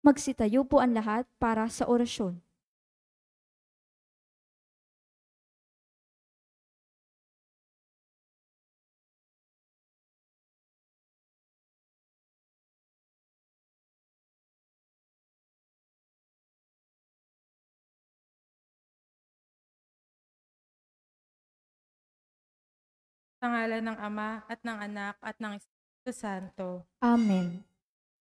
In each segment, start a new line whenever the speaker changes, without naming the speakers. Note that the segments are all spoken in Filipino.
Magsitayo po ang lahat para sa orasyon.
Sa ngalan ng Ama at ng Anak at ng Espiritu Santo.
Amen.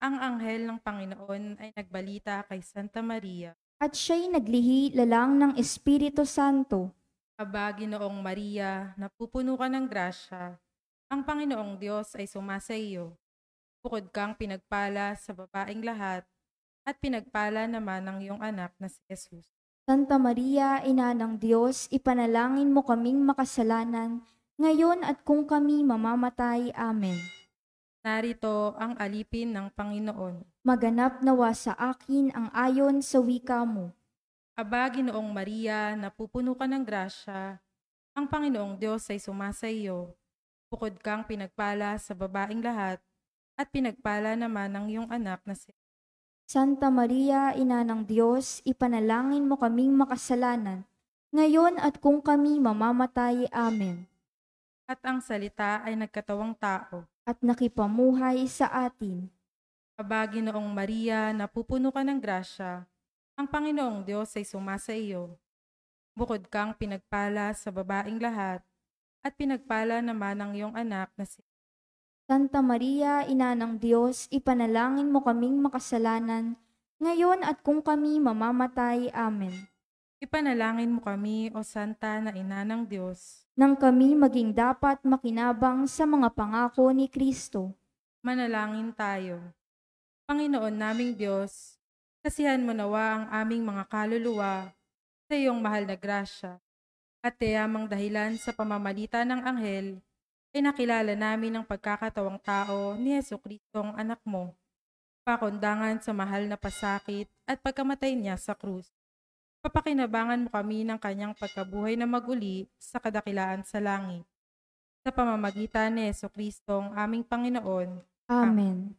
Ang anghel ng Panginoon ay nagbalita kay Santa Maria.
At siya'y naglihi lalang ng Espiritu Santo.
Aba, Ginoong Maria, napupuno ka ng grasya. Ang Panginoong Diyos ay sumasa iyo. Bukod kang pinagpala sa babaeng lahat, at pinagpala naman ng iyong anak na si Jesus.
Santa Maria, Ina ng Diyos, ipanalangin mo kaming makasalanan, ngayon at kung kami mamamatay. Amen.
Narito ang alipin ng Panginoon.
Maganap nawa sa akin ang ayon sa wika mo.
Aba, Ginoong Maria, napupuno ka ng grasya. Ang Panginoong Diyos ay sumasa iyo. Bukod kang pinagpala sa babaeng lahat, at pinagpala naman ng iyong anak na si
Santa Maria, Ina ng Diyos, ipanalangin mo kaming makasalanan, ngayon at kung kami mamamatay. Amen.
At ang salita ay nagkatawang tao.
At nakipamuhay sa atin.
Aba, Ginoong Maria, napupuno ka ng grasya. Ang Panginoong Diyos ay sumasa iyo. Bukod kang pinagpala sa babaeng lahat, at pinagpala naman ng iyong anak na si
Santa Maria, Ina ng Diyos, ipanalangin mo kaming makasalanan, ngayon at kung kami mamamatay. Amen.
Ipanalangin mo kami, O Santa na Ina ng Diyos.
Nang kami maging dapat makinabang sa mga pangako ni Kristo.
Manalangin tayo. Panginoon naming Diyos, kasihan mo nawa ang aming mga kaluluwa sa iyong mahal na grasya, at tiyamang dahilan sa pamamagitan ng anghel, ay nakilala namin ang pagkakatawang tao ni Jesucristong anak mo, pakundangan sa mahal na pasakit at pagkamatay niya sa krus. Papakinabangan mo kami ng kanyang pagkabuhay na maguli sa kadakilaan sa langit. Sa pamamagitan ni Jesucristong aming Panginoon.
Amen.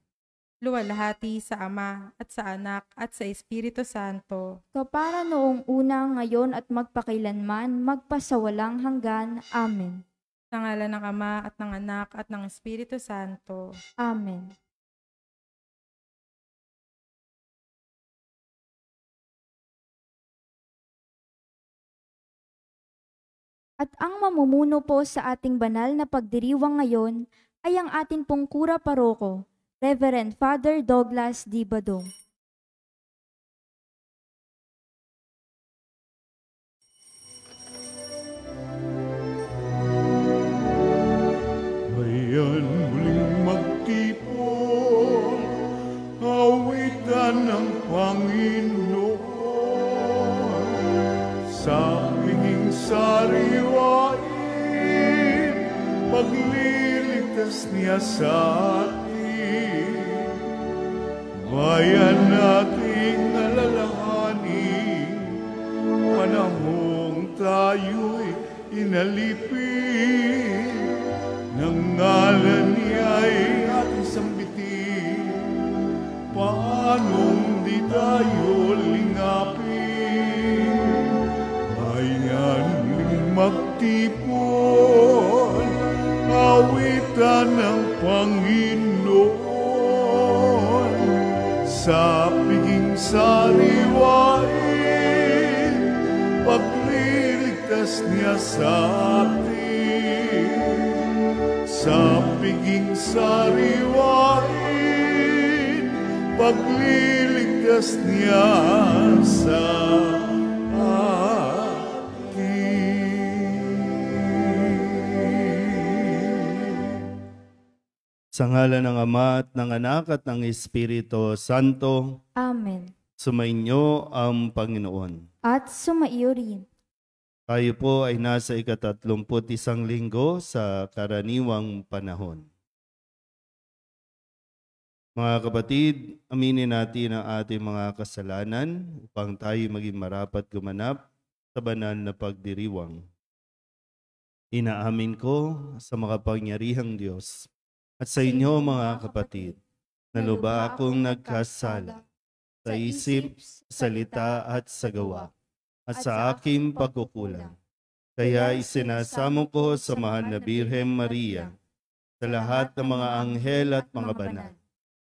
Luwalhati sa Ama at sa Anak at sa Espiritu Santo.
Kapara noong una, ngayon at magpakailanman, magpasawalang hanggan. Amen.
Sa ngalan ng Ama at ng Anak at ng Espiritu Santo.
Amen. At ang mamumuno po sa ating banal na pagdiriwang ngayon ay ang atin pong kura paroko, Reverend Father Douglas D. Badong.
Ngayon muling magtipon, awitan ng Panginoon. Sa pinging sariwain, pagliligtas niya sa atin. Bayan nating alalahanin, panahong tayo'y inalipin. Nang ngalan niya'y ating sambitin, paanong di tayo lingapin? Bayan muling magtipon, awitan ng Panginoon. Sa piging sariwain, pagliligtas niya sa atin. Sa piging sariwain, pagliligtas niya sa atin.
Sa ngalan ng Ama at ng Anak at ng Espiritu Santo.
Amen.
Sumainyo ang Panginoon.
At sumaiyo rin.
Tayo po ay nasa 31 linggo sa karaniwang panahon. Mga kapatid, aminin natin ang ating mga kasalanan upang tayo maging marapat gumanap sa banal na pagdiriwang. Inaamin ko sa makapangyarihang Diyos at sa inyo mga kapatid, na lubha akong nagkasala sa isip, salita at sa gawa, at sa aking pagkukulang. Kaya isinasamo ko sa mahal na Birhen Maria, sa lahat ng mga anghel at mga banal,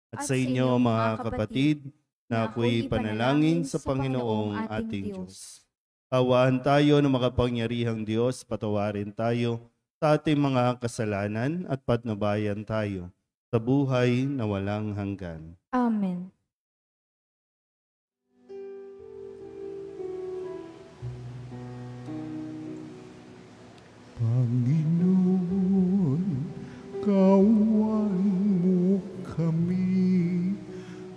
at sa inyo mga kapatid, na ako'y panalangin sa Panginoong ating Diyos. Awaan tayo ng makapangyarihang Diyos, patawarin tayo sa ating mga kasalanan at patnubayan tayo sa buhay na walang hanggan.
Amen.
Panginoon, kawan mo kami,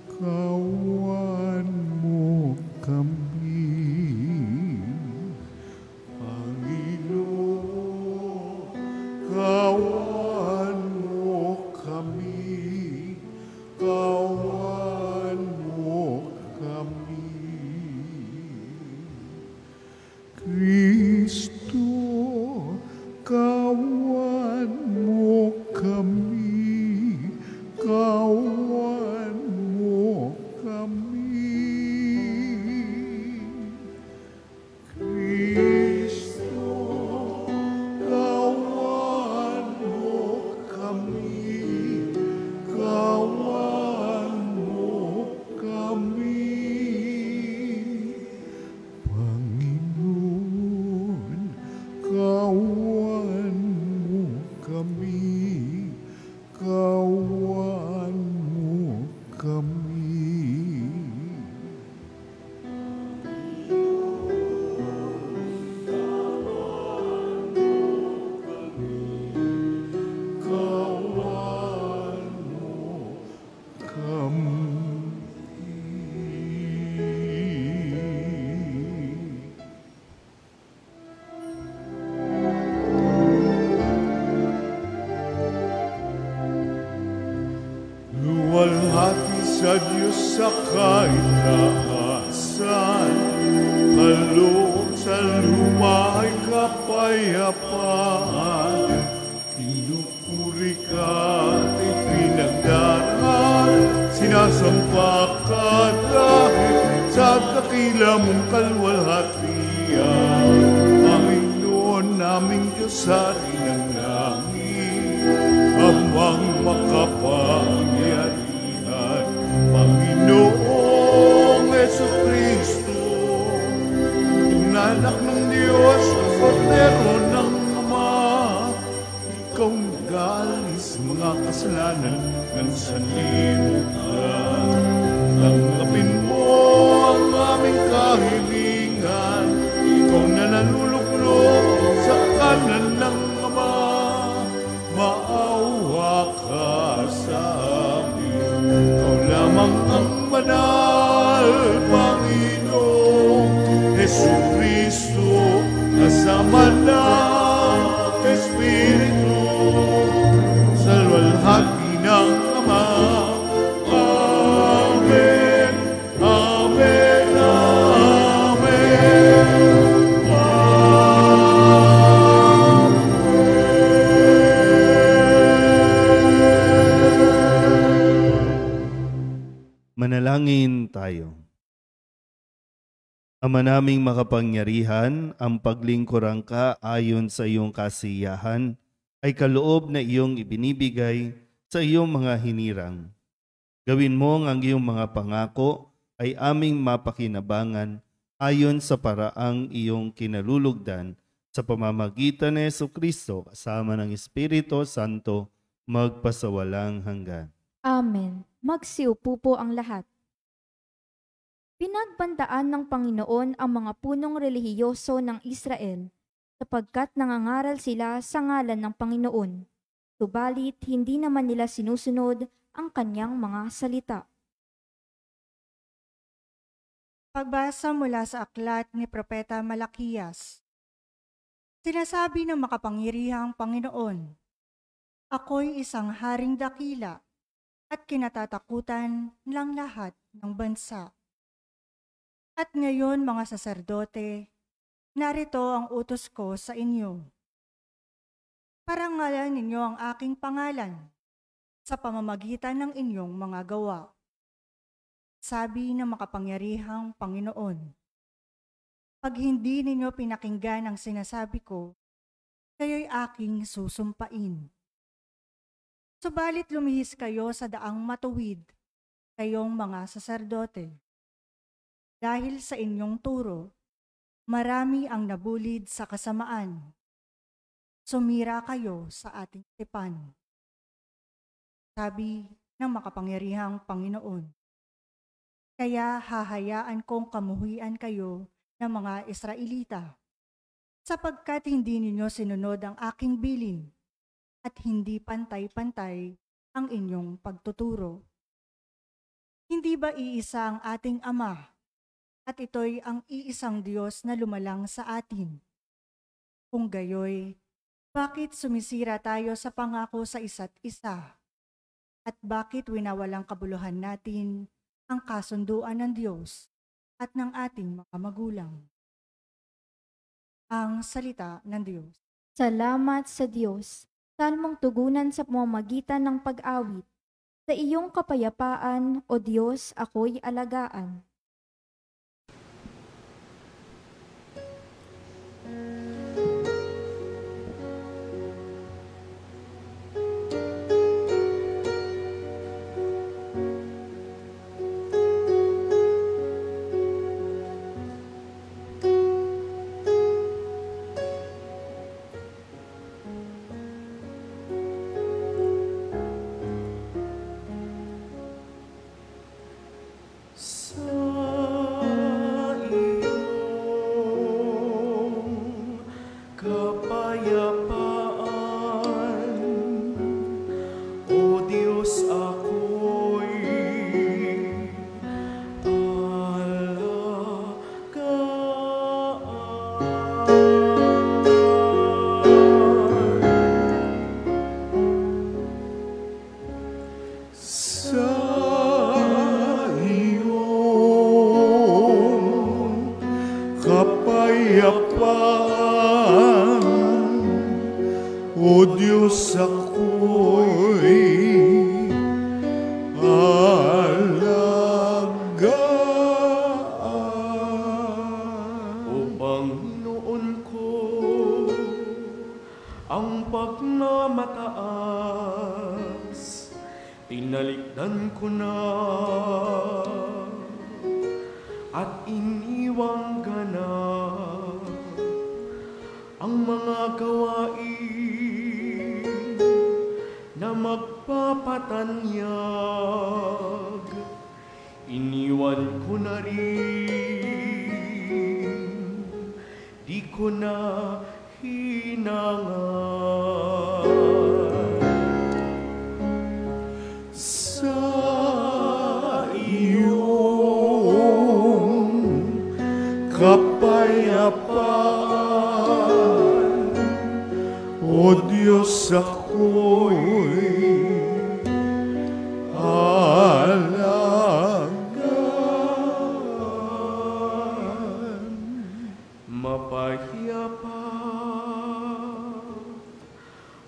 kawan mo kami. Panginoon, kawan mo kami, kawan mo kami. Kristo, kawan mo kami, kawan mo kami. Kristo, kawan mo kami, kawan mo kami. Panginoon, kawan mo kami, kawan mo kami. Kawan mo kami. Luwalhati sa Diyos sa kaitaasan, kaloob sa lupa ay kapayapaan. Pinupuri ka at ipinagdaraan, sinasampa ka dahil sa dakila mong kalwalhatian. Panginoon naming Diyos, Hari ng langit, amang makapangyarihan, Panginoong Jesucristo, anak ng Diyos, Kordero ng Ama, ikaw nag-aalis mga kasalanan ng sanlibutan. Tanggapin mo ang aming kahilingan, ikaw na nanuluklok sa kanan ng Ama. Maawa ka sa amin, ikaw lamang ang banal, Panginoong Jesucristo, kasama ng Espiritu, sa luwalhati ng Ama. Amen, amen, amen.
Manalangin tayo. Ama naming makapangyarihan, ang paglingkuran ka ayon sa iyong kasiyahan ay kaloob na iyong ibinibigay sa iyong mga hinirang. Gawin mo ang iyong mga pangako ay aming mapakinabangan ayon sa paraang iyong kinalulugdan sa pamamagitan ni Jesucristo kasama ng Espiritu Santo magpasawalang hanggan.
Amen. Magsiupo po ang lahat. Pinagbandaan ng Panginoon ang mga punong relihiyoso ng Israel sapagkat nangangaral sila sa ngalan ng Panginoon. Subalit hindi naman nila sinusunod ang kanyang mga salita.
Pagbasa mula sa aklat ni Propeta Malakiyas. Sinasabi ng makapangyarihang Panginoon, ako'y isang haring dakila at kinatatakutan ng lahat ng bansa. At ngayon, mga saserdote, narito ang utos ko sa inyo. Parangalan ninyo ang aking pangalan sa pamamagitan ng inyong mga gawa. Sabi ng makapangyarihang Panginoon, pag hindi ninyo pinakinggan ang sinasabi ko, kayo'y aking susumpain. Subalit lumihis kayo sa daang matuwid, kayong mga saserdote. Dahil sa inyong turo, marami ang nabulid sa kasamaan. Sumira kayo sa ating tipan. Sabi ng makapangyarihang Panginoon, kaya hahayaan kong kamuhian kayo ng mga Israelita, sapagkat hindi ninyo sinunod ang aking bilin at hindi pantay-pantay ang inyong pagtuturo. Hindi ba iisa ang ating Ama at ito'y ang iisang Diyos na lumalang sa atin? Kung gayoy, bakit sumisira tayo sa pangako sa isa't isa? At bakit winawalang kabuluhan natin ang kasunduan ng Diyos at ng ating mga magulang? Ang salita ng Diyos.
Salamat sa Diyos. Salmong tugunan sa pamamagitan ng pag-awit. Sa iyong kapayapaan, O Diyos, ako'y alagaan.
O Diyos, ako'y alagaan.
O Panginoon ko, ang pagmamataas, tinalikdan ko na at iniwang ganap ang mga gawain na magpapatanyag. Iniwan ko na rin, di ko na hinangan.
Sa iyong kapayapaan, O Diyos, ako'y alagaan.
Mapahiyapa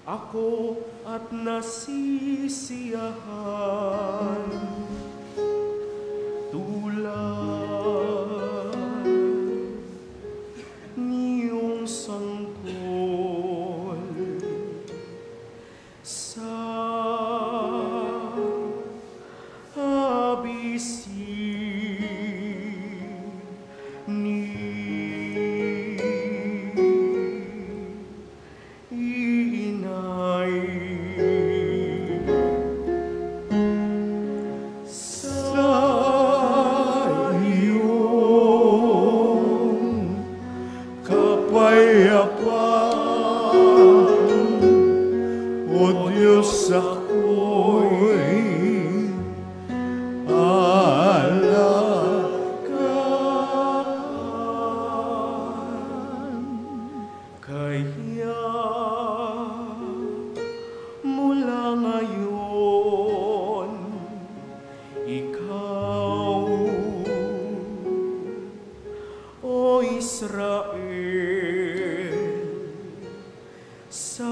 ako at nasisiyahan, tulad niyong sanggol sa abisin ni inay.
Sa iyong kapayapaan, O Diyos, ako'y alagaan.
Kaya mula ngayon, ikaw, O Israel, sa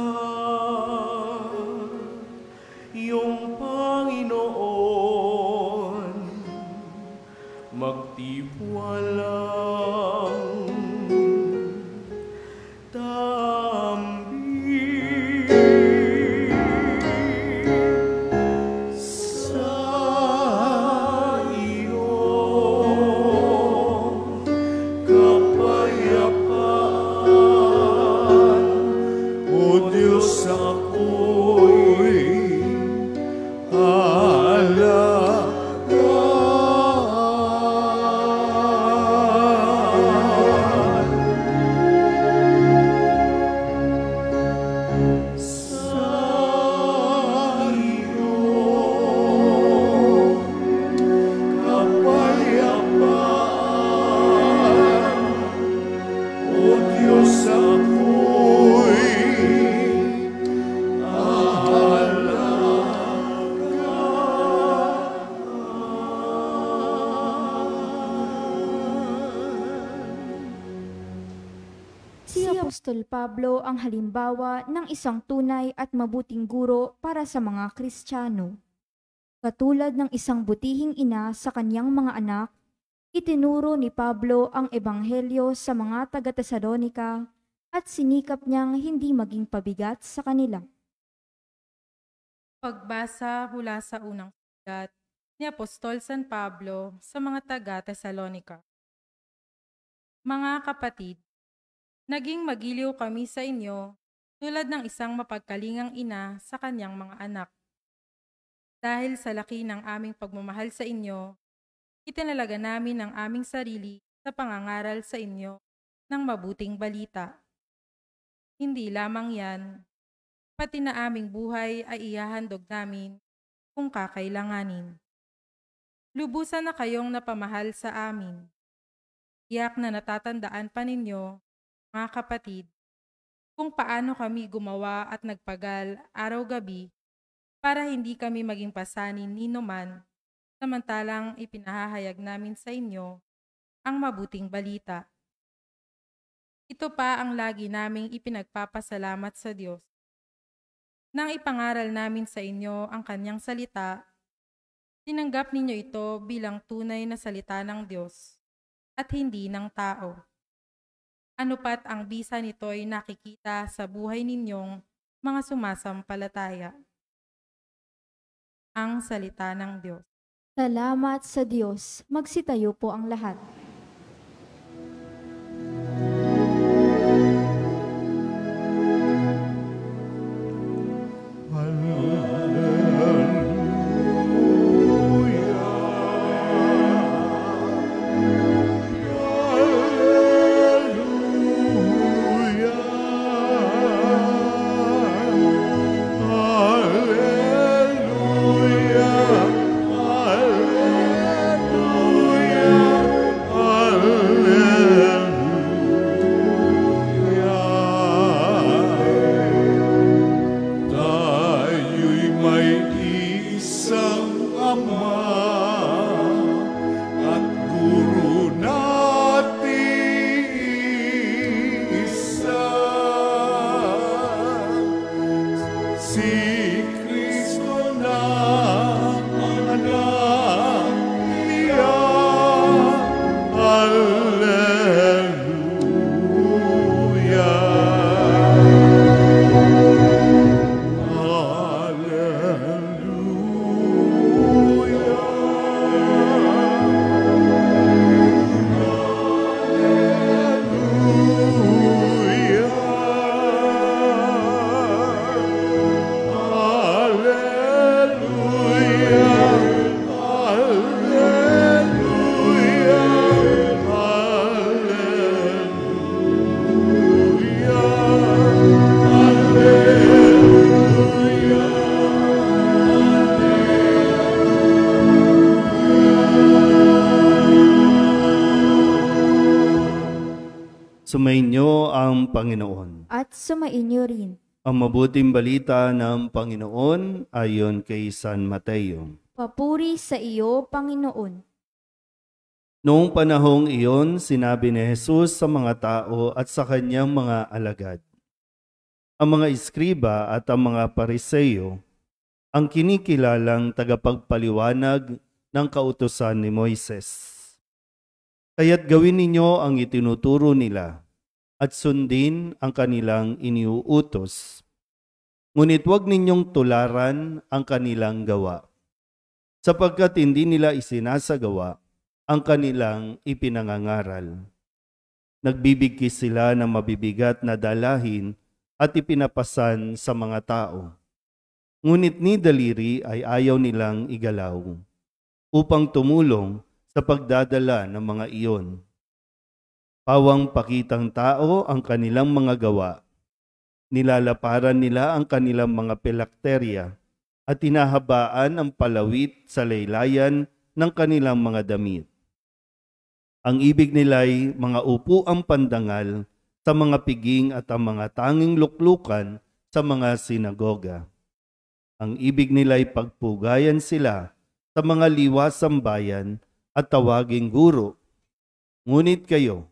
iyong Panginoon magtiwalang tampil sa iyong kapayapaan, O Diyos, ako'y
Si Apostol Pablo ang halimbawa ng isang tunay at mabuting guro para sa mga Kristiyano. Katulad ng isang butihing ina sa kanyang mga anak, itinuro ni Pablo ang ebanghelyo sa mga taga-Tesalonika at sinikap niyang hindi maging pabigat sa kanila.
Pagbasa mula sa unang sulat ni Apostol San Pablo sa mga taga-Tesalonika. Mga kapatid, naging magiliw kami sa inyo tulad ng isang mapagkalingang ina sa kanyang mga anak. Dahil sa laki ng aming pagmamahal sa inyo, itinalaga namin ang aming sarili sa pangangaral sa inyo ng mabuting balita. Hindi lamang yan, pati na aming buhay ay ihahandog namin kung kakailanganin. Lubusan na kayong napamahal sa amin. Tiyak na natatandaan pa ninyo, mga kapatid, kung paano kami gumawa at nagpagal araw-gabi para hindi kami maging pasanin ni numan, samantalang ipinahahayag namin sa inyo ang mabuting balita. Ito pa ang lagi naming ipinagpapasalamat sa Diyos. Nang ipangaral namin sa inyo ang kanyang salita, tinanggap ninyo ito bilang tunay na salita ng Diyos at hindi ng tao. Ano pat ang bisa nito ay nakikita sa buhay ninyong mga sumasampalataya. Ang salita ng Diyos.
Salamat sa Diyos. Magsitayo po ang lahat.
Sumainyo ang Panginoon.
At sumainyo rin.
Ang mabuting balita ng Panginoon ayon kay San Mateo.
Papuri sa iyo, Panginoon.
Noong panahong iyon, sinabi ni Jesus sa mga tao at sa kanyang mga alagad, ang mga iskriba at ang mga pariseyo, ang kinikilalang tagapagpaliwanag ng kautusan ni Moises. Kaya't gawin ninyo ang itinuturo nila at sundin ang kanilang iniuutos. Ngunit huwag ninyong tularan ang kanilang gawa, sapagkat hindi nila isinasagawa ang kanilang ipinangangaral. Nagbibigkis sila ng mabibigat na dalahin at ipinapasan sa mga tao. Ngunit ni daliri ay ayaw nilang igalaw upang tumulong sa pagdadala ng mga iyon. Pawang pakitang tao ang kanilang mga gawa. Nilalaparan nila ang kanilang mga pelakterya at tinahabaan ang palawit sa laylayan ng kanilang mga damit. Ang ibig nila'y mga upuang pandangal sa mga piging at ang mga tanging luklukan sa mga sinagoga. Ang ibig nila'y pagpugayan sila sa mga liwasang bayan at tawaging guro. Ngunit kayo,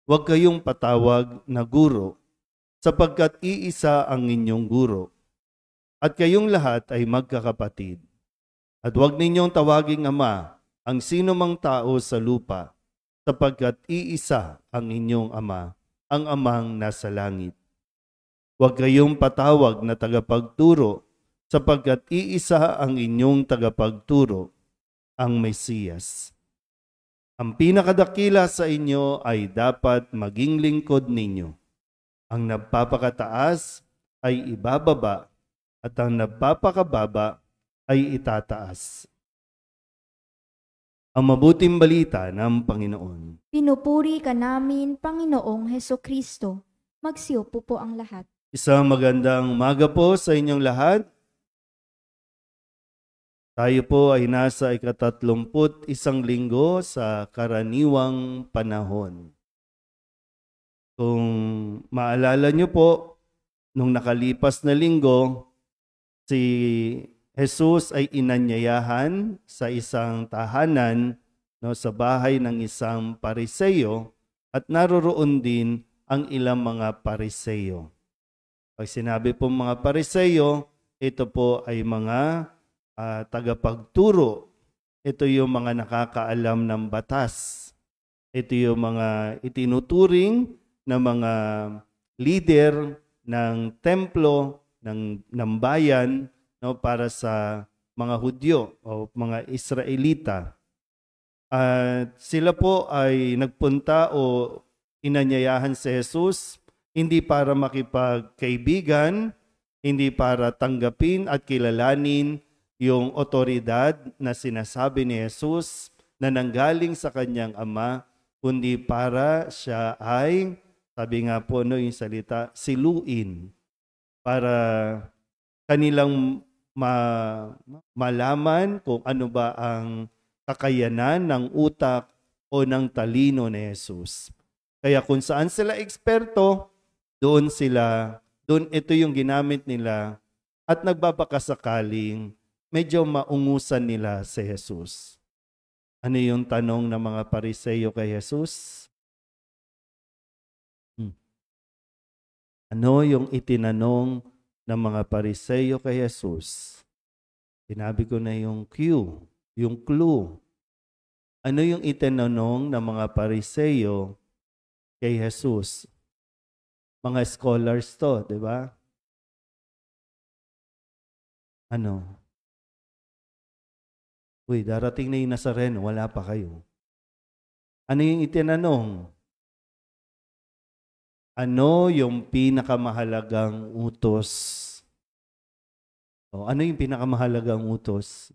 huwag kayong patawag na guro, sapagkat iisa ang inyong guro, at kayong lahat ay magkakapatid. At huwag ninyong tawaging ama ang sino mang tao sa lupa, sapagkat iisa ang inyong ama, ang amang nasa langit. Huwag kayong patawag na tagapagturo, sapagkat iisa ang inyong tagapagturo, ang Mesiyas. Ang pinakadakila sa inyo ay dapat maging lingkod ninyo. Ang nagpapakataas ay ibababa, at ang nagpapakababa ay itataas. Ang mabuting balita ng Panginoon.
Pinupuri ka namin, Panginoong Hesukristo. Magsiupo po ang lahat.
Isang magandang umaga po sa inyong lahat. Tayo po ay nasa 31 linggo sa karaniwang panahon. Kung maalala nyo po, nung nakalipas na linggo, si Jesus ay inanyayahan sa isang tahanan, sa bahay ng isang Pariseyo, at naroroon din ang ilang mga Pariseyo. Pag sinabi po mga Pariseyo, ito po ay mga tagapagturo. Ito yung mga nakakaalam ng batas. Ito yung mga itinuturing na mga leader ng templo, ng bayan, para sa mga Hudyo o mga Israelita. At sila po ay nagpunta o inanyayahan si Jesus hindi para makipagkaibigan, hindi para tanggapin at kilalanin yung otoridad na sinasabi ni Jesus na nanggaling sa kanyang ama, kundi para siya ay, sabi nga po yung salita, siluin, para kanilang malaman kung ano ba ang kakayanan ng utak o ng talino ni Jesus. Kaya kung saan sila eksperto, doon ito yung ginamit nila at nagbabakasakaling medyo maungusan nila si Jesus. Ano yung tanong ng mga Pariseyo kay Jesus? Ano yung itinanong ng mga Pariseyo kay Jesus? Sinabi ko na yung cue, yung clue. Ano yung itinanong ng mga Pariseyo kay Jesus? Mga scholars to, di ba? Ano? Uy, darating na yung Nazareno, wala pa kayo. Ano yung itinanong? Ano yung pinakamahalagang utos? Ano yung pinakamahalagang utos?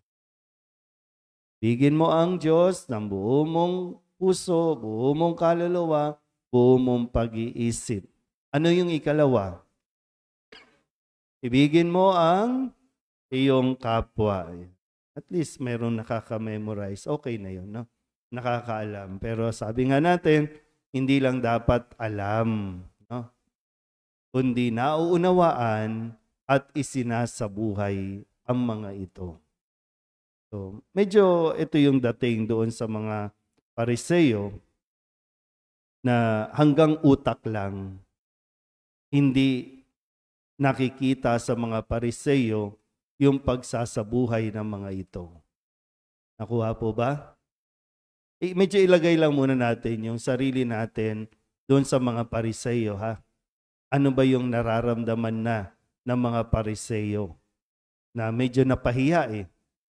Bigin mo ang Diyos ng buo mong puso, buo mong kaluluwa, buo mong pag-iisip. Ano yung ikalawa? Ibigin mo ang iyong kapwa. At least mayroong nakaka-memorize. Okay na yun, no? Nakakaalam. Pero sabi nga natin, hindi lang dapat alam, no? Kundi nauunawaan at isinasabuhay ang mga ito. So, medyo ito yung dating doon sa mga Pariseyo na hanggang utak lang. Hindi nakikita sa mga Pariseyo yung pagsasabuhay ng mga ito. Nakuha po ba? medyo ilagay lang muna natin yung sarili natin doon sa mga Pariseyo, ha? Ano ba yung nararamdaman na ng mga Pariseyo? Na medyo napahiya eh.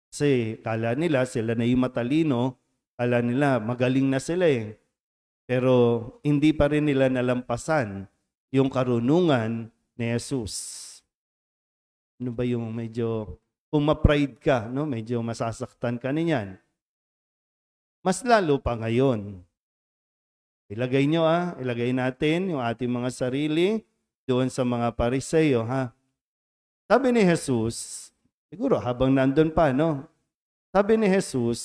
Kasi kala nila sila na yung matalino, kala nila magaling na sila eh. Pero hindi pa rin nila nalampasan yung karunungan ni Jesus. Ano ba yung medyo, kung ma-pride ka, no? Medyo masasaktan ka niyan. Mas lalo pa ngayon. Ilagay nyo ilagay natin yung ating mga sarili doon sa mga Pariseyo, ha? Sabi ni Jesus, siguro habang nandun pa, no? Sabi ni Jesus,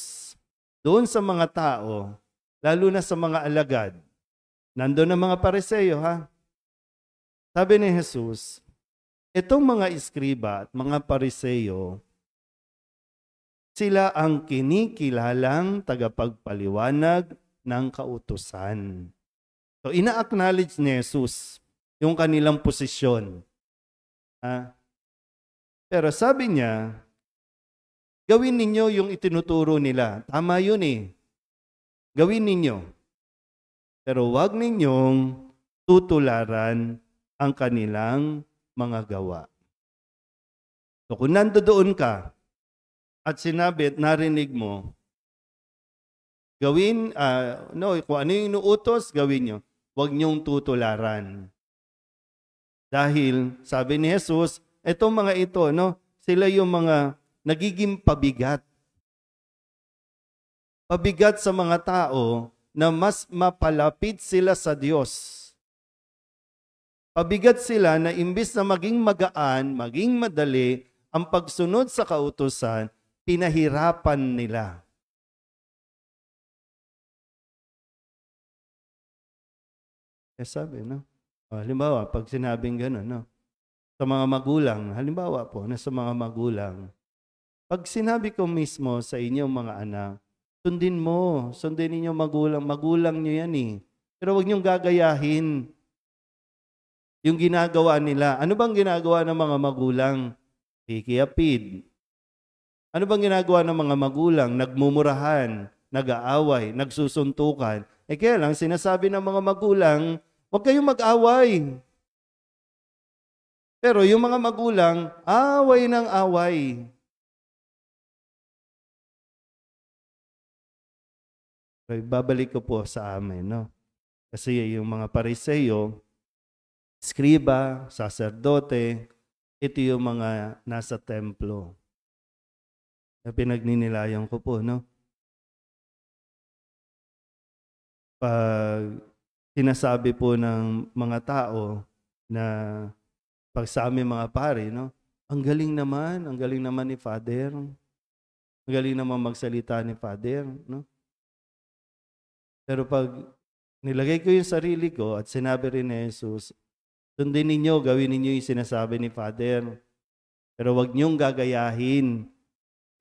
doon sa mga tao, lalo na sa mga alagad, nandun ang mga Pariseyo, ha? Sabi ni Jesus, itong mga iskriba at mga Pariseyo, sila ang kinikilalang tagapagpaliwanag ng kautusan. So, ina-acknowledge ni Jesus yung kanilang posisyon. Pero sabi niya, gawin ninyo yung itinuturo nila. Tama yun eh. Gawin ninyo. Pero wag ninyong tutularan ang kanilang mga gawa. So, kung nandoon ka at sinabi at narinig mo, gawin, kung ano yung inuutos, gawin nyo. Huwag nyong tutularan. Dahil, sabi ni Jesus, itong mga ito, no, sila yung mga nagiging pabigat. Pabigat sa mga tao na mas mapalapit sila sa Diyos. Pabigat sila na imbis na maging magaan, maging madali, ang pagsunod sa kautusan, pinahirapan nila. Sabi, no? Halimbawa, pag sinabing gano'n, no? Sa mga magulang, halimbawa po, na sa mga magulang, pag sinabi ko mismo sa inyong mga anak, sundin ninyo magulang nyo yan eh. Pero huwag nyong gagayahin yung ginagawa nila. Ano bang ginagawa ng mga magulang? Pikiapid. Ano bang ginagawa ng mga magulang? Nagmumurahan, nag-aaway, nagsusuntukan. Kaya lang, sinasabi ng mga magulang, huwag kayong mag-away. Pero yung mga magulang, away ng away. Babalik ko po sa amin, no? Kasi yung mga Pariseyo, skriba, saserdote, ito yung mga nasa templo. Pinagninilayan ko po, no? Pag sinasabi po ng mga tao na pag sa aming mga pare, no? Ang galing naman ni Father. Ang galing naman magsalita ni Father, no? Pero pag nilagay ko yung sarili ko at sinabi rin ni Jesus, sundin ninyo, gawin ninyo yung sinasabi ni Father. Pero wag niyong gagayahin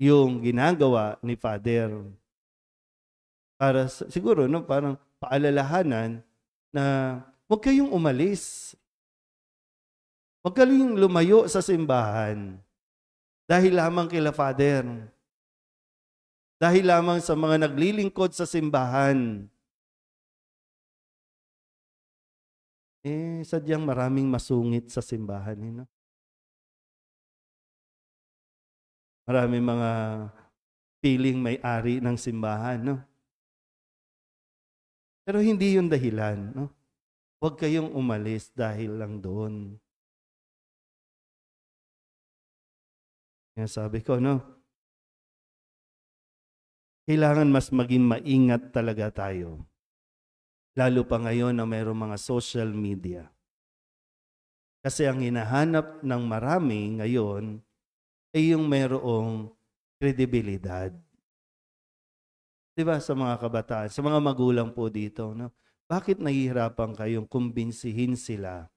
yung ginagawa ni Father. Para siguro, no, parang paalalahanan na huwag kayong umalis. Huwag kayong lumayo sa simbahan dahil lamang kila Father. Dahil lamang sa mga naglilingkod sa simbahan. Sadyang maraming masungit sa simbahan. No? Maraming mga piling may-ari ng simbahan. No? Pero hindi yun dahilan. No? Huwag kayong umalis dahil lang doon. Yan sabi ko, no? Kailangan mas maging maingat talaga tayo. Lalo pa ngayon na mayroong mga social media. Kasi ang hinahanap ng marami ngayon ay yung mayroong kredibilidad. Diba sa mga kabataan, sa mga magulang po dito, no? Bakit nahihirapan kayong kumbinsihin sila?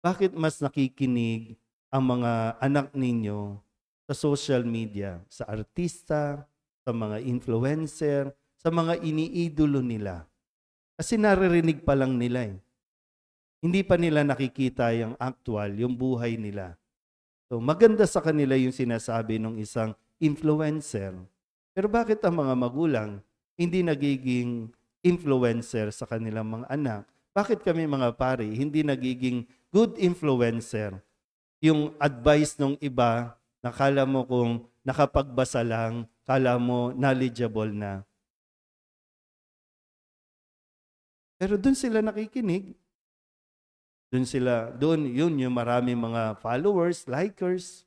Bakit mas nakikinig ang mga anak ninyo sa social media, sa artista, sa mga influencer, sa mga iniidolo nila? Kasi naririnig pa lang nila eh. Hindi pa nila nakikita yung actual, yung buhay nila. So maganda sa kanila yung sinasabi ng isang influencer. Pero bakit ang mga magulang hindi nagiging influencer sa kanilang mga anak? Bakit kami mga pari hindi nagiging good influencer? Yung advice ng iba, nakala mo kung nakapagbasa lang, kala mo knowledgeable na. Pero doon sila nakikinig. Yun yung marami mga followers, likers.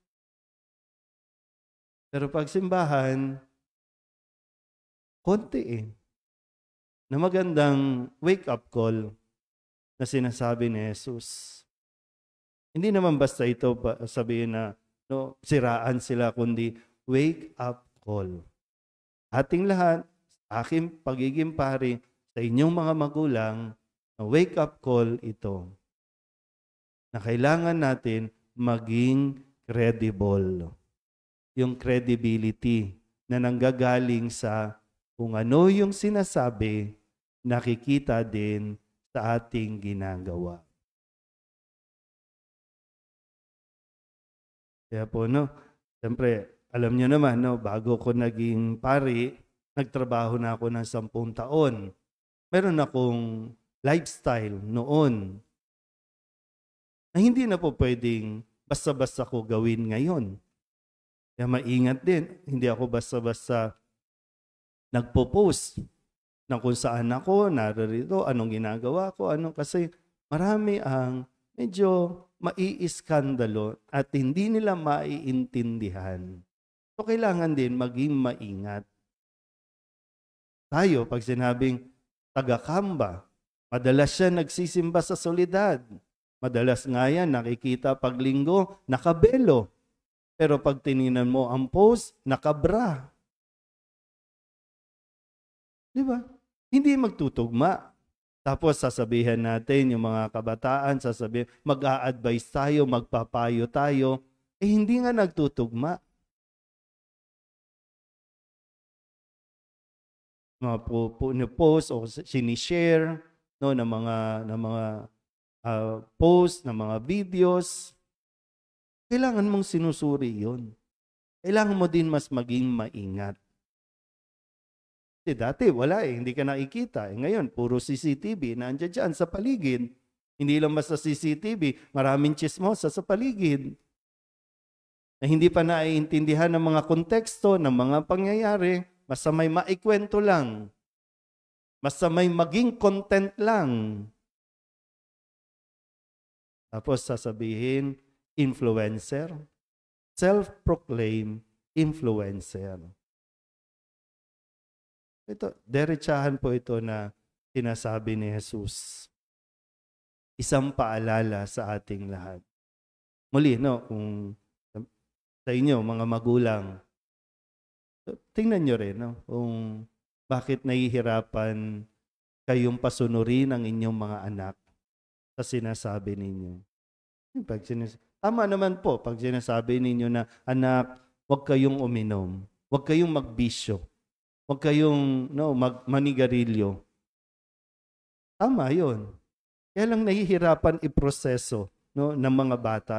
Pero pag simbahan, konti eh. Na magandang wake-up call na sinasabi ni Jesus. Hindi naman basta ito sabihin na siraan sila, kundi wake-up call. Ating lahat, aking pagiging pari, sa inyong mga magulang, na wake-up call ito. Na kailangan natin maging credible. Yung credibility na nanggagaling sa kung ano yung sinasabi, nakikita din sa ating ginagawa. Kaya po, siyempre, alam niyo naman, bago ko naging pari, nagtrabaho na ako ng 10 taon. Meron akong lifestyle noon na hindi na po pwedeng basta-basta ko gawin ngayon. Kaya maingat din. Hindi ako basta-basta nagpo-post na kung saan ako, narito, anong ginagawa ko, kasi marami ang medyo maiiskandalo at hindi nila maiintindihan. So, kailangan din maging maingat. Tayo, pag sinabing taga-Kamba, madalas siya nagsisimba sa solidad. Madalas nga yan, nakikita pag linggo, nakabelo. Pero pag tininan mo ang post, nakabra. Di ba? Hindi magtutugma. Tapos sasabihan natin, yung mga kabataan, sasabihin, mag-a-advise tayo, magpapayo tayo. Hindi nga nagtutugma. Mga post o sinishare ng mga post, ng mga videos. Kailangan mong sinusuri yun. Kailangan mo din mas maging maingat. Kasi dati wala hindi ka nakikita. Ngayon, puro CCTV na andyan dyan sa paligid. Hindi lang basta CCTV, maraming chismosa sa paligid. Na hindi pa naiintindihan ng mga konteksto, ng mga pangyayari, basta may maikwento lang. Basta may maging content lang. Tapos sasabihin, influencer. Self-proclaimed influencer. Ito, derechahan po ito na sinasabi ni Jesus. Isang paalala sa ating lahat. Muli, kung sa inyo, mga magulang, tingnan nyo rin, kung bakit nahihirapan kayong pasunurin ang inyong mga anak sa sinasabi ninyo. Tama naman po pag sinasabi ninyo na, anak, huwag kayong uminom, huwag kayong magbisyo, huwag kayong manigarilyo. Tama yun. Kaya lang nahihirapan iproseso ng mga bata.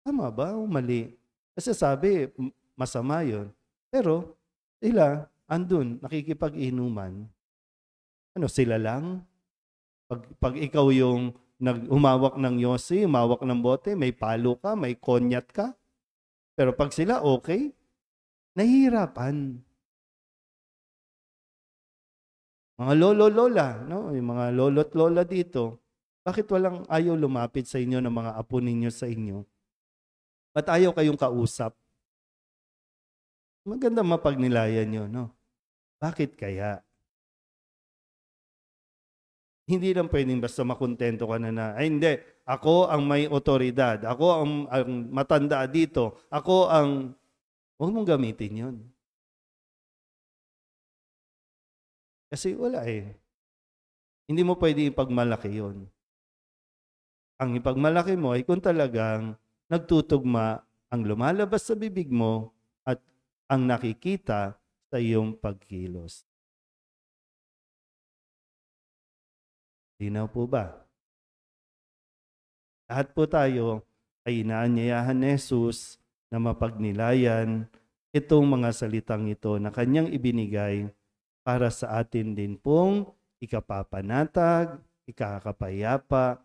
Tama ba o mali? Kasi sabi, masama yun. Pero sila, andun, nakikipag-inuman. Sila lang? Pag ikaw yung humawak ng yosi, humawak ng bote, may palo ka, may konyat ka. Pero pag sila okay, nahihirapan. Mga lolo-lola, yung mga lolo't-lola dito, bakit walang ayaw lumapit sa inyo ng mga apo ninyo sa inyo? Ba't ayaw kayong kausap? Maganda mapagnilayan nyo, Bakit kaya? Hindi lang pwedeng basta makontento ka na, hindi, ako ang may otoridad, ako ang matanda dito, huwag mong gamitin yun. Kasi wala Hindi mo pwede ipagmalaki yun. Ang ipagmalaki mo ay kung talagang nagtutugma ang lumalabas sa bibig mo at ang nakikita sa iyong pagkilos. Linaw po ba? Lahat po tayo ay inaanyayahan ni Jesus na mapagnilayan itong mga salitang ito na kanyang ibinigay para sa atin din pong ikapapanatag, ikakapayapa,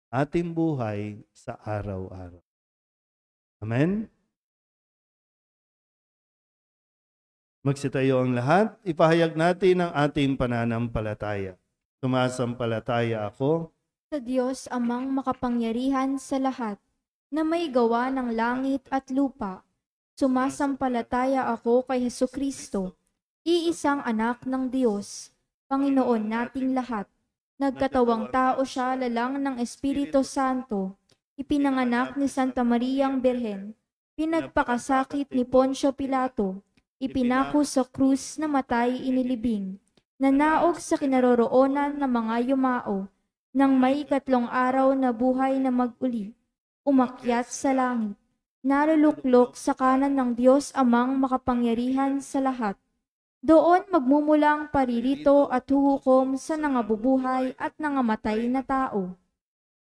ating buhay sa araw-araw. Amen? Magsitayo ang lahat, ipahayag natin ang ating pananampalataya. Sumasampalataya ako
Sa Diyos amang makapangyarihan sa lahat, na may gawa ng langit at lupa. Sumasampalataya ako kay Hesukristo, iisang anak ng Diyos, Panginoon nating lahat. Nagkatawang tao siya lalang ng Espiritu Santo, ipinanganak ni Santa Mariang Birhen, pinagpakasakit ni Poncio Pilato, ipinako sa krus na matay inilibing, nanaog sa kinaroroonan ng mga yumao, nang may 3 araw na buhay na mag-uli, umakyat sa langit, naruluklok sa kanan ng Diyos amang makapangyarihan sa lahat. Doon magmumulang paririto at huhukom sa nangabubuhay at nangamatay na tao.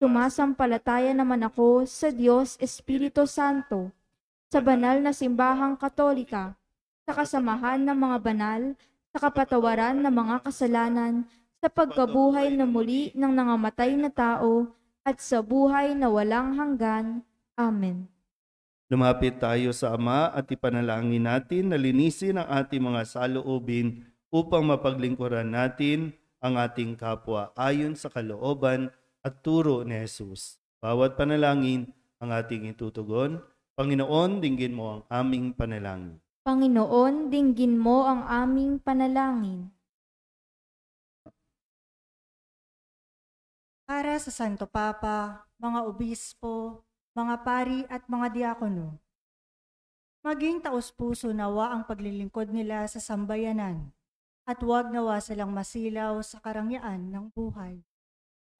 Sumasampalataya naman ako sa Diyos Espiritu Santo, sa banal na simbahang Katolika, sa kasamahan ng mga banal, sa kapatawaran ng mga kasalanan, sa pagkabuhay na muli ng nangamatay na tao, at sa buhay na walang hanggan. Amen.
Lumapit tayo sa Ama at ipanalangin natin na linisin ang ating mga saloobin upang mapaglingkuran natin ang ating kapwa ayon sa kalooban at turo ni Jesus. Bawat panalangin ang ating itutugon. Panginoon, dinggin mo ang aming panalangin.
Panginoon, dinggin mo ang aming panalangin.
Para sa Santo Papa, mga obispo, mga pari at mga diakono, maging taos-puso nawa ang paglilingkod nila sa sambayanan at huwag nawa silang masilaw sa karangyaan ng buhay.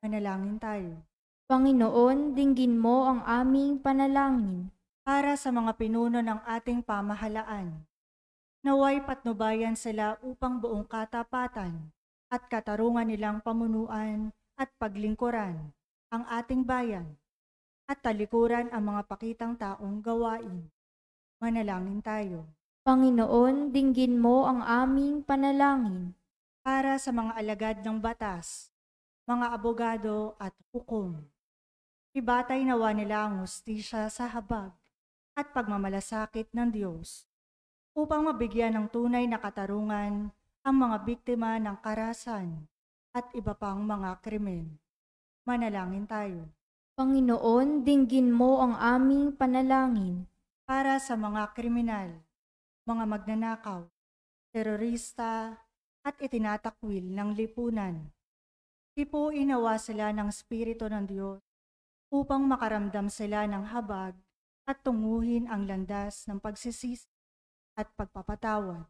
Manalangin tayo.
Panginoon, dinggin mo ang aming panalangin.
Para sa mga pinuno ng ating pamahalaan, naway patnubayan sila upang buong katapatan at katarungan nilang pamunuan at paglingkuran ang ating bayan at talikuran ang mga pakitang taong gawain. Manalangin tayo.
Panginoon, dinggin mo ang aming panalangin.
Para sa mga alagad ng batas, mga abogado at hukom, ibatay nawa nila ang hustisya sa habag at pagmamalasakit ng Diyos upang mabigyan ng tunay na katarungan ang mga biktima ng karahasan at iba pang mga krimen. Manalangin tayo.
Panginoon, dinggin mo ang aming panalangin.
Para sa mga kriminal, mga magnanakaw, terorista at itinatakwil ng lipunan, ipuin nawa sila ng Espiritu ng Diyos upang makaramdam sila ng habag at tunguhin ang landas ng pagsisisi at pagpapatawad.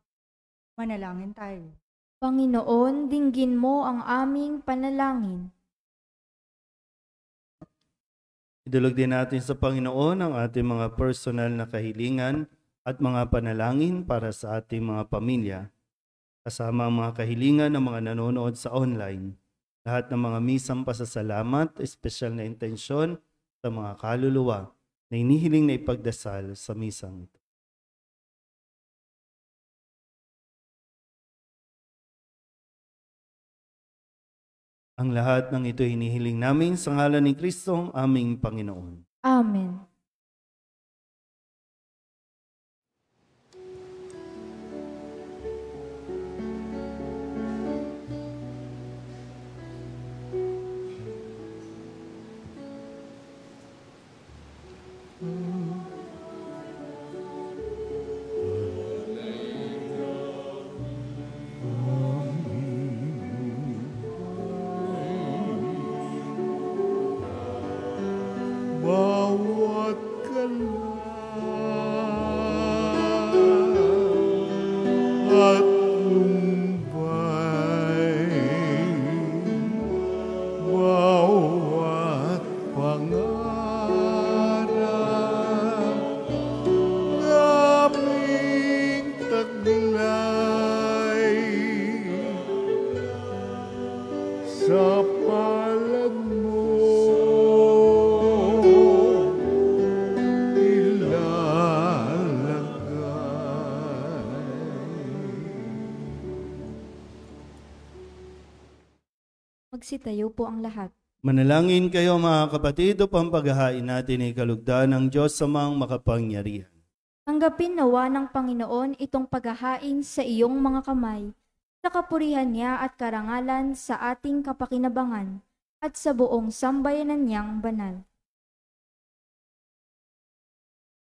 Manalangin tayo.
Panginoon, dinggin mo ang aming panalangin.
Idulog din natin sa Panginoon ang ating mga personal na kahilingan at mga panalangin para sa ating mga pamilya, kasama ang mga kahilingan ng mga nanonood sa online, lahat ng mga misang pasasalamat, espesyal na intensyon sa mga kaluluwa na inihiling na ipagdasal sa misang ito. Ang lahat ng ito hinihiling namin sa ngalan ni Kristo, aming Panginoon.
Amen.
Bawat kalan at lumbay, bawat pangarap, aming taglay, sa palad mo ilalagay.
Magsitayo po ang lahat.
Manalangin kayo mga kapatid upang paghahain natin ay kalugdan ng Diyos Amang makapangyarihan.
Tanggapin nawa ng Panginoon itong paghahain sa iyong mga kamay, sa kapurihan niya at karangalan sa ating kapakinabangan, at sa buong sambayanan niyang banal.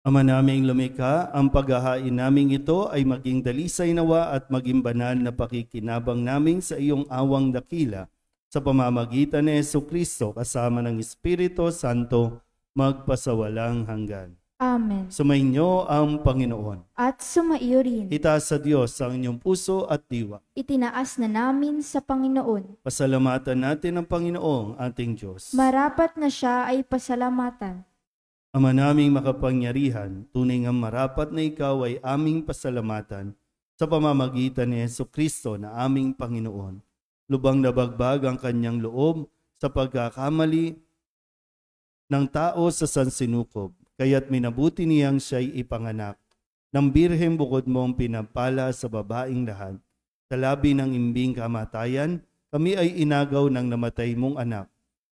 Ama naming lumikha, ang paghahain naming ito ay maging dalisay nawa at maging banal na pakikinabang namin sa iyong awang dakila sa pamamagitan ni Jesucristo kasama ng Espiritu Santo magpasawalang hanggan.
Amen.
Sumainyo ang Panginoon.
At sumaiyo rin.
Itaas sa Diyos ang inyong puso at diwa.
Itinaas na namin sa Panginoon.
Pasalamatan natin ang Panginoong ating Diyos.
Marapat na siya ay pasalamatan.
Ama naming makapangyarihan, tunay nga marapat na ikaw ay aming pasalamatan sa pamamagitan ni Jesucristo na aming Panginoon. Lubang nabagbag ang kanyang loob sa pagkakamali ng tao sa sansinukob, kaya't minabuti niyang siya'y ipanganak. Nang birhem bukod mong pinapala sa babaing lahat, sa labi ng imbing kamatayan, kami ay inagaw ng namatay mong anak.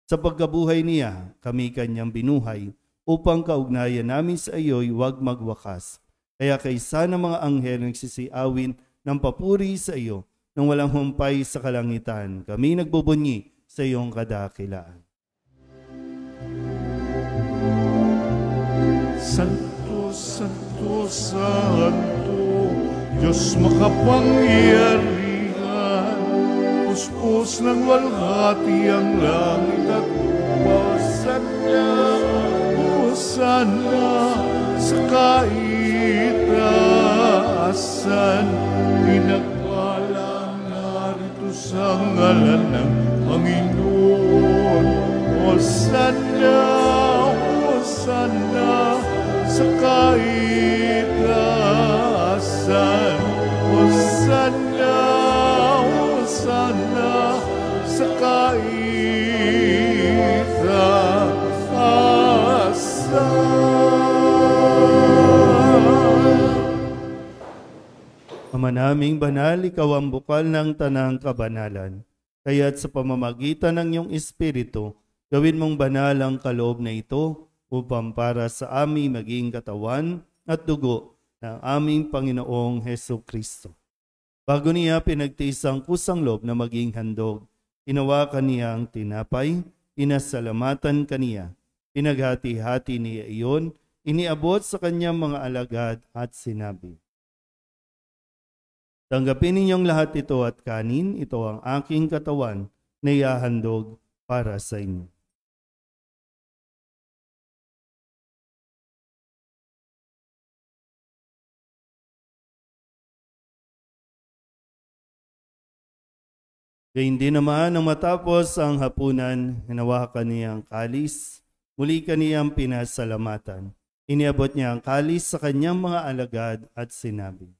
Sa pagkabuhay niya, kami kanyang binuhay, upang kaugnayan namin sa iyo'y huwag magwakas. Kaya kaysa ng mga anghel nagsisiawin ng papuri sa iyo, nang walang humpay sa kalangitan, kami nagbubunyi sa iyong kadakilaan.
Santo, Santo, Santo, Diyos makapangyarihan, puspos ng walhati ang langit at pasan niya. Sana sa kaitaasan, pinagpalang narito sa ngalan ng Panginoon. O sana sa kaitaasan, o sana sa kaitaasan.
Ama naming banal, ikaw ang bukal ng tanang kabanalan. Kaya't sa pamamagitan ng iyong Espiritu, gawin mong banal ang kaloob na ito upang para sa aming maging katawan at dugo ng aming Panginoong Hesukristo. Bago niya pinagtiis ang kusang loob na maging handog, hinawakan niya ang tinapay, inasalamatan kaniya. Pinaghati-hati niya iyon, iniabot sa kanyang mga alagad at sinabi, tanggapin ninyong lahat ito at kanin, ito ang aking katawan na ihahandog para sa inyo. Gayun din naman, nang matapos ang hapunan, hinawakan niya ang kalis, muli kaniyang pinasalamatan. Iniabot niya ang kalis sa kanyang mga alagad at sinabi,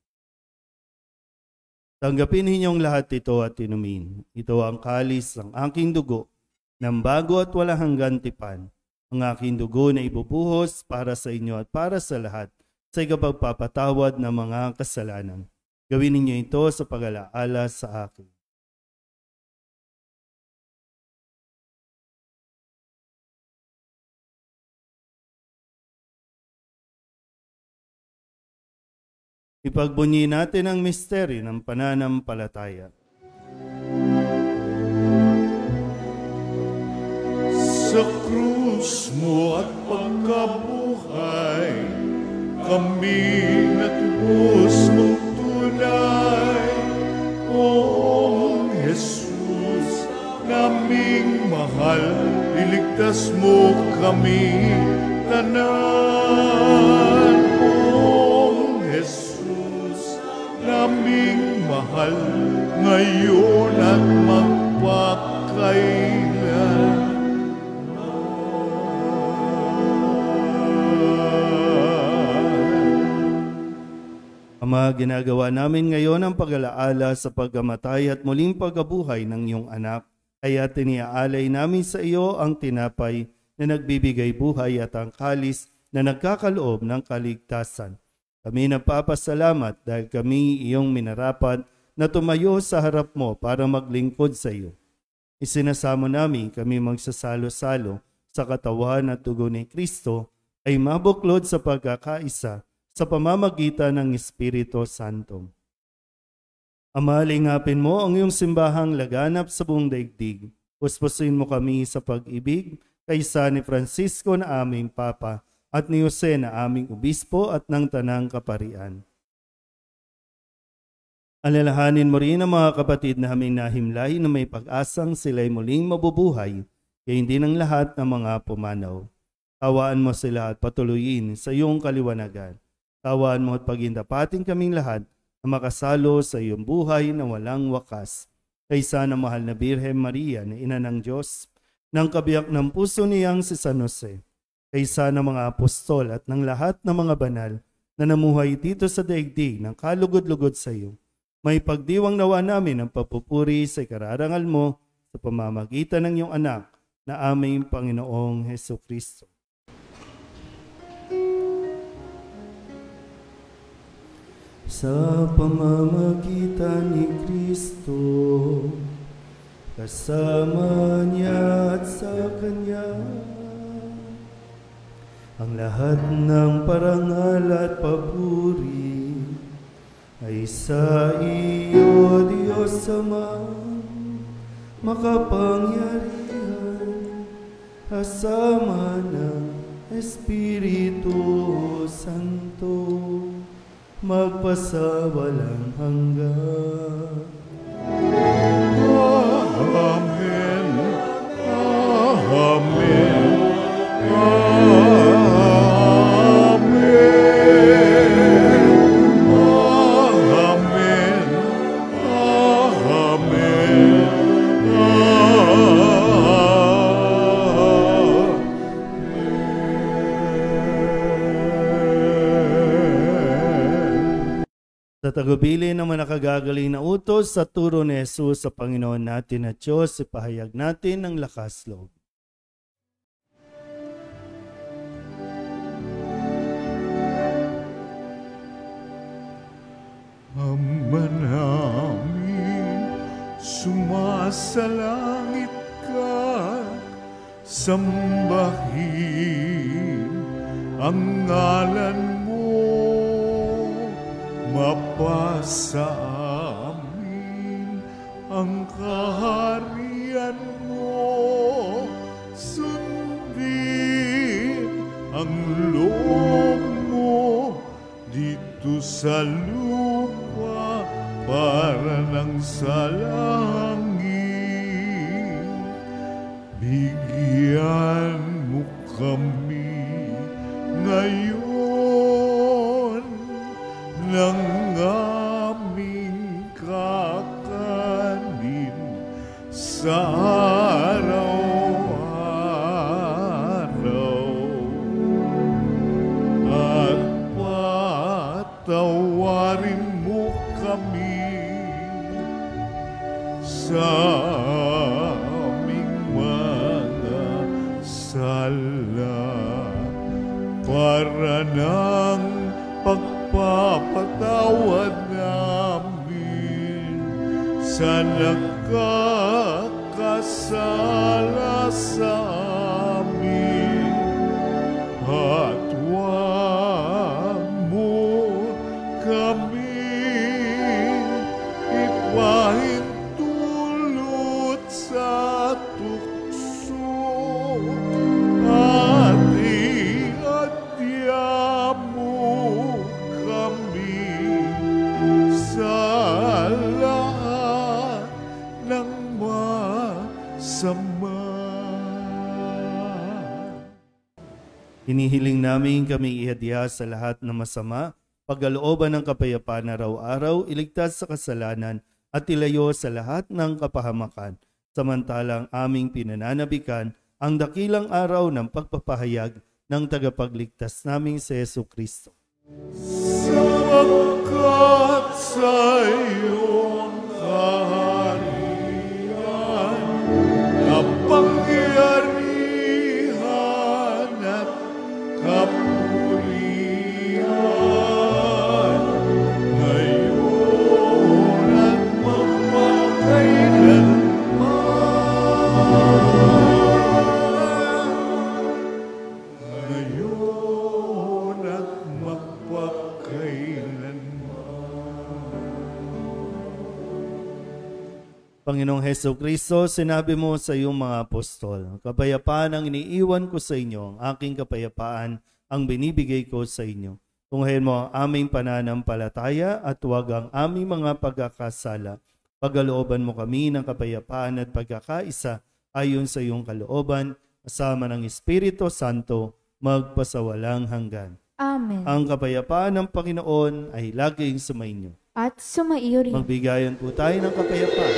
tanggapin ninyong lahat ito at inumin. Ito ang kalis ng aking dugo, ng bago at walang hanggan tipan. Ang aking dugo na ibubuhos para sa inyo at para sa lahat sa ikapagpapatawad ng mga kasalanan. Gawin ninyo ito sa pag-alaala sa akin. Ipagbunyi natin ang misteryo ng pananampalataya.
Sa krus mo at pagkabuhay, kami natubos mong tunay. O Jesus, naming mahal, iligtas mo kami tanan. Naming mahal ngayon at magpakailan.
Ama, ginagawa namin ngayon ang pag-alaala sa pagkamatay at muling pagkabuhay ng iyong anak. Kaya tiniaalay namin sa iyo ang tinapay na nagbibigay buhay at ang kalis na nagkakaloob ng kaligtasan. Kami nagpapasalamat dahil kami iyong minarapat na tumayo sa harap mo para maglingkod sa iyo. Isinasamo namin kami magsasalo-salo sa katawan at dugo ni Kristo ay mabuklod sa pagkakaisa sa pamamagitan ng Espiritu Santo. Ama, lingapin mo ang iyong simbahang laganap sa buong daigdig. Puspusin mo kami sa pag-ibig kaysa ni Francisco na aming Papa at ni Jose na aming Obispo at ng Tanang Kaparian. Alalahanin mo rin ang mga kapatid na aming nahimlay na may pag-asang sila'y muling mabubuhay, kaya hindi ng lahat ng mga pumanaw. Tawaan mo sila at patuloyin sa iyong kaliwanagan. Tawaan mo at pagindapatin kaming lahat na makasalo sa iyong buhay na walang wakas. Kaysa ng mahal na Birhen Maria na Ina ng Diyos, ng kabiyak ng puso niyang si San Jose, kaysa ng mga apostol at ng lahat ng mga banal na namuhay dito sa daigdig ng kalugod-lugod sa iyo. May pagdiwang nawa namin ang papupuri sa ikararangal mo sa pamamagitan ng iyong anak na aming Panginoong Hesukristo. Sa pamamagitan ni Kristo, kasama niya at sa Kanya, ang lahat ng parangal at papuri ay sa iyo, Diyos Ama, makapangyarihan, kasama ng Espiritu Santo, magpasawalang hanggan.
Amen. Amen.
Sa tagubili ng mga nakagagaling na utos sa turo ni Jesus sa Panginoon natin at Diyos, ipahayag natin ang lakas loob.
Ama namin, sumasalangit ka, sambahin ang ngalan mo. Mapasa amin ang kaharian mo, sundin ang loob mo dito sa lupa para ng sa langit. Bigyan mo kami ngayon ng aming kakanin sa araw-araw, at patawarin mo kami sa aming mga sala para ng pagpapatawad namin sa nagkakasala sa amin, at huwag mo kami ipahintulot sa tukso, at iadya mo kami sa lahat ng masama.
Hinihiling namin kami ihadya sa lahat ng masama, pagkalooban ng kapayapaan araw-araw, iligtas sa kasalanan at ilayo sa lahat ng kapahamakan, samantalang aming pinananabikan ang dakilang araw ng pagpapahayag ng tagapagligtas naming si Jesucristo.
Sapagkat sa iyong kaharian, kapangyarihan at kapurihan, ngayon at magpakailanman.
Panginoong Heso Kristo, sinabi mo sa iyong mga apostol, kapayapaan ang iniiwan ko sa inyo, ang aking kapayapaan ang binibigay ko sa inyo. Tunghayin mo ang aming pananampalataya at huwag ang aming mga pagkakasala. Pagalooban mo kami ng kapayapaan at pagkakaisa ayon sa iyong kalooban, kasama ng Espiritu Santo, magpasawalang hanggan.
Amen.
Ang kapayapaan ng Panginoon ay laging sumainyo.
At sumaiyo rin.
Magbigayan po tayo ng kapayapaan.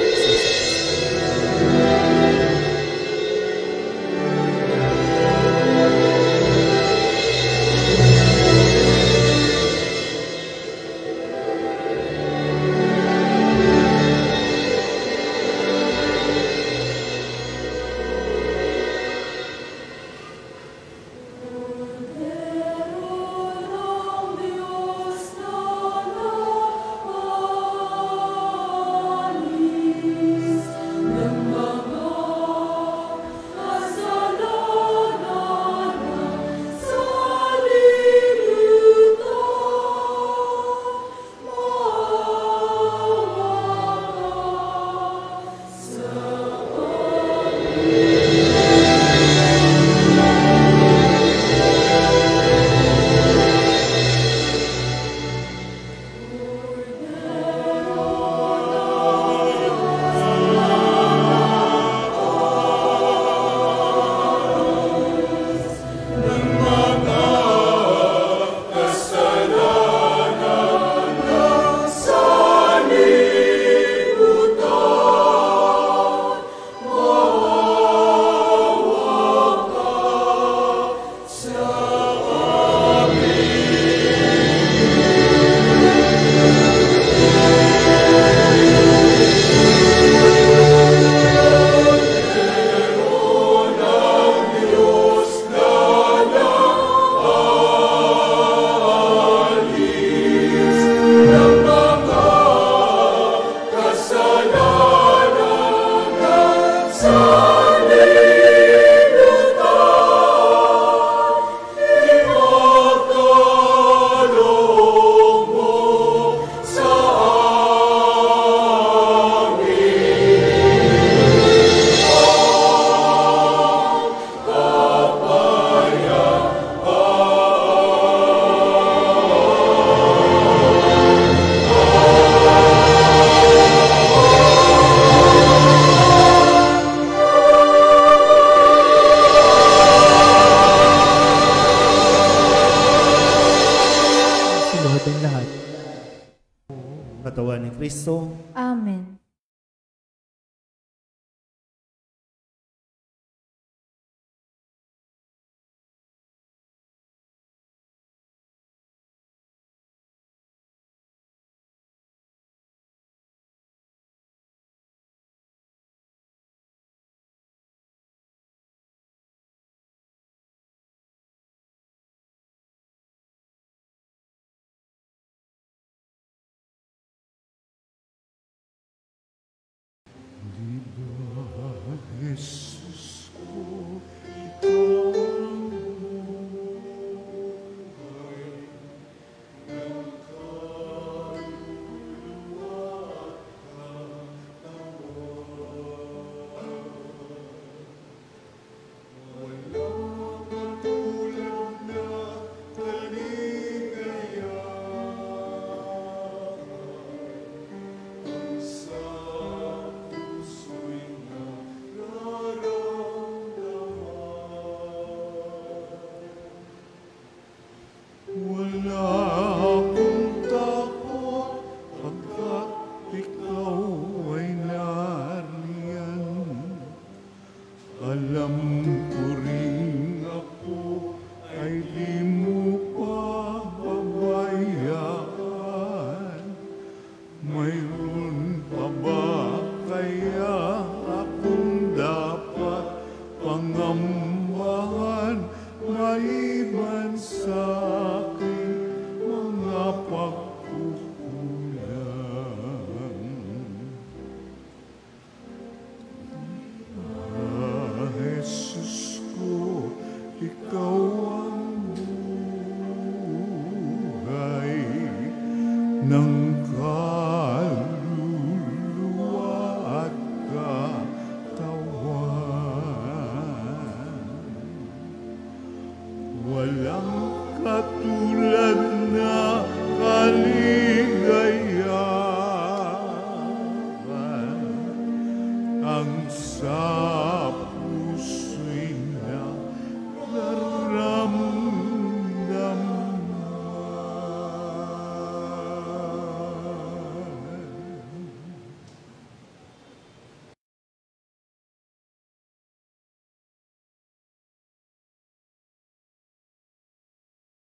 ang sa puso'y nararamdaman.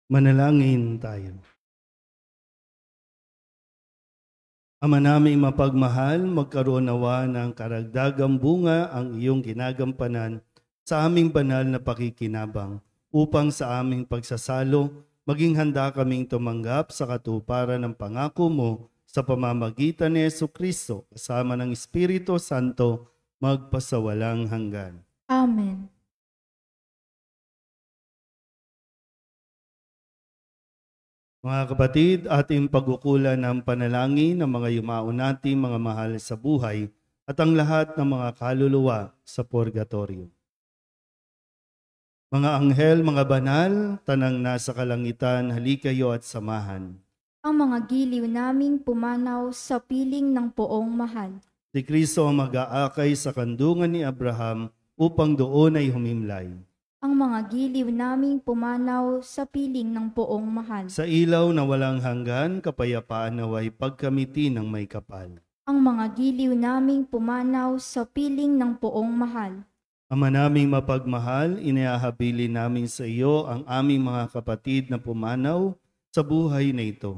Manalangin tayo. Ama naming mapagmahal, magkaroon nawa ng karagdagang bunga ang iyong ginagampanan sa aming banal na pakikinabang upang sa aming pagsasalo, maging handa kaming tumanggap sa katuparan ng pangako mo sa pamamagitan ni Jesucristo kasama ng Espiritu Santo magpasawalang hanggan.
Amen.
Mga kapatid, ating pagkukulan ng panalangin ng mga yumao nating mga mahal sa buhay at ang lahat ng mga kaluluwa sa purgatorio. Mga anghel, mga banal, tanang nasa kalangitan, halikayo at samahan.
Ang mga giliw naming pumanaw sa piling ng poong mahal.
Si Kristo ang mag-aakay sa kandungan ni Abraham upang doon ay humimlay.
Ang mga giliw naming pumanaw sa piling ng poong mahal.
Sa ilaw na walang hanggan, kapayapaan naway pagkamiti ng may kapal.
Ang mga giliw naming pumanaw sa piling ng poong mahal.
Ama naming mapagmahal, iniahabilin namin sa iyo ang aming mga kapatid na pumanaw sa buhay na ito.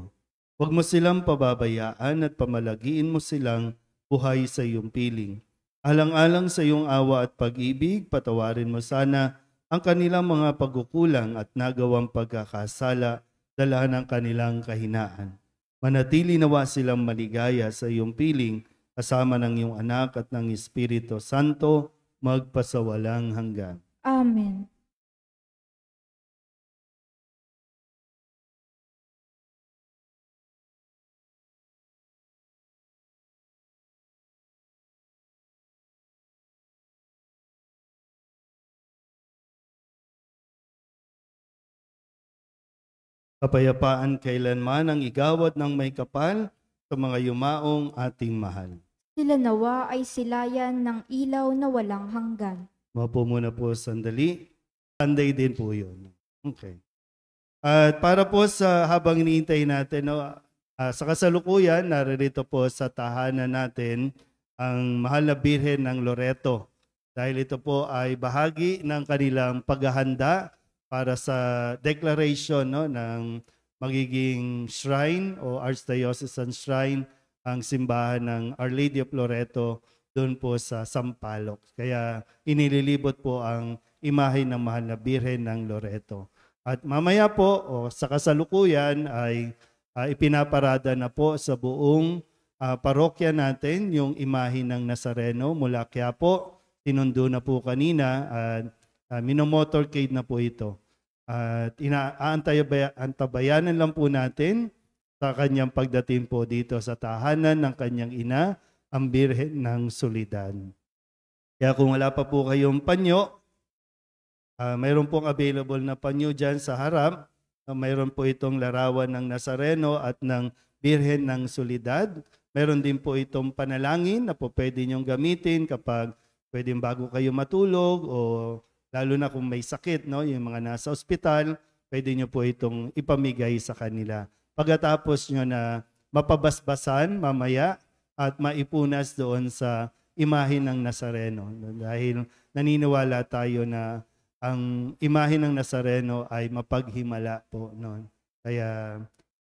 Huwag mo silang pababayaan at pamalagiin mo silang buhay sa iyong piling. Alang-alang sa iyong awa at pag-ibig, patawarin mo sana ang kanilang mga pagkukulang at nagawang pagkakasala dala ng kanilang kahinaan. Manatili nawa silang maligaya sa iyong piling kasama ng iyong anak at ng Espiritu Santo magpasawalang hanggan.
Amen.
Kapayapaan kailanman ang igawad ng may kapal sa mga yumaong ating mahal.
Sila nawa ay silayan ng ilaw na walang hanggan.
Mapo muna po sandali. Sunday din po yun. Okay. At para po sa habang iniintay natin, sa kasalukuyan, naririto po sa tahanan natin ang mahal na Birhen ng Loreto. Dahil ito po ay bahagi ng kanilang paghahanda para sa declaration ng magiging shrine o Archdiocesan Shrine, ang simbahan ng Our Lady of Loreto doon po sa Sampaloc. Kaya inililibot po ang imahe ng mahal na Birhen ng Loreto. At mamaya po sa kasalukuyan ay ipinaparada na po sa buong parokya natin yung imahe ng Nazareno mula Quiapo. Sinundo na po kanina at minomotorcade na po ito. At antabayanan lang po natin sa kanyang pagdating po dito sa tahanan ng kanyang ina, ang Birhen ng Soledad. Kaya kung wala pa po kayong panyo, mayroon pong available na panyo dyan sa harap. Mayroon po itong larawan ng Nazareno at ng Birhen ng Soledad. Mayroon din po itong panalangin na po pwede niyong gamitin kapag pwedeng bago kayo matulog o lalo na kung may sakit, yung mga nasa ospital, pwede nyo po itong ipamigay sa kanila. Pagkatapos nyo na mapabasbasan mamaya at maipunas doon sa imahe ng Nazareno. Dahil naniniwala tayo na ang imahe ng Nazareno ay mapaghimala po. Kaya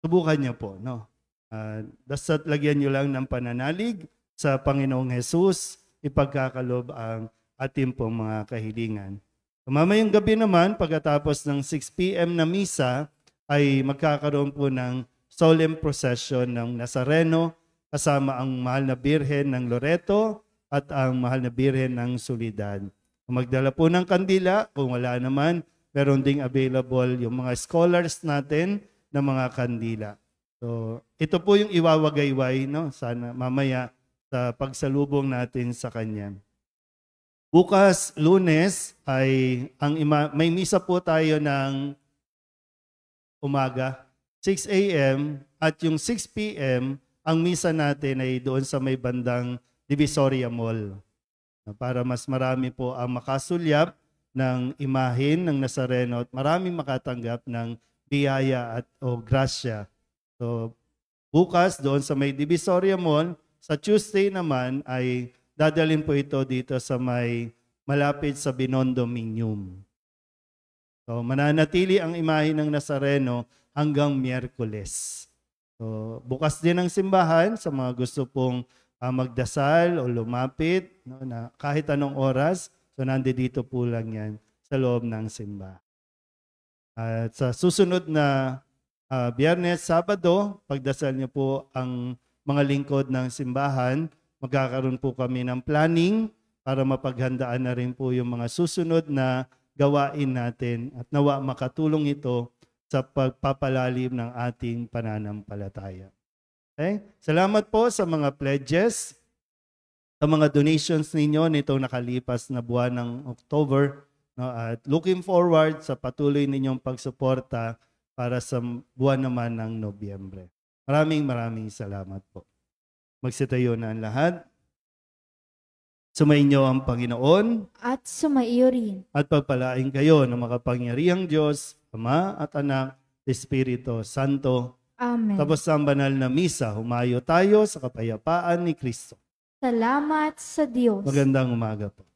subukan nyo po. Basta't lagyan nyo lang ng pananalig sa Panginoong Jesus, ipagkakalob ang ating pong mga kahilingan. Mamayang gabi naman, pagkatapos ng 6 p.m. na misa, ay magkakaroon po ng solemn procession ng Nazareno kasama ang mahal na Birhen ng Loreto at ang mahal na Birhen ng Soledad. Magdala po ng kandila, kung wala naman, meron ding available yung mga scholars natin na mga kandila. So, ito po yung iwawagayway, sana mamaya sa pagsalubong natin sa Kanya. Bukas, Lunes, ay may misa po tayo ng umaga, 6 a.m. at yung 6 p.m., ang misa natin ay doon sa may bandang Divisoria Mall. para mas marami po ang makasulyap ng imahen ng Nazareno at maraming makatanggap ng biyaya at o grasya. So, bukas doon sa may Divisoria Mall, sa Tuesday naman ay dadalhin po ito dito sa may malapit sa Binondo Minium. So, mananatili ang imahe ng Nazareno hanggang Miyerkules. So, bukas din ang simbahan sa mga gusto pong magdasal o lumapit, no, na kahit anong oras. So, nandito po lang yan sa loob ng simbahan. At sa susunod na Biyernes, Sabado, pagdasal niyo po ang mga lingkod ng simbahan. Magkakaroon po kami ng planning para mapaghandaan na rin po yung mga susunod na gawain natin at nawa makatulong ito sa pagpapalalim ng ating pananampalataya. Okay? Salamat po sa mga pledges, sa mga donations ninyo nitong nakalipas na buwan ng October. No, at looking forward sa patuloy ninyong pagsuporta para sa buwan naman ng Nobyembre. Maraming salamat po. Magsitayo na ang lahat. Sumainyo ang Panginoon.
At sumaiyo rin.
At pagpalain kayo ng makapangyarihang Diyos, Ama at Anak, Espiritu Santo.
Amen.
Tapos ang banal na misa, humayo tayo sa kapayapaan ni Kristo.
Salamat sa Diyos.
Magandang umaga po.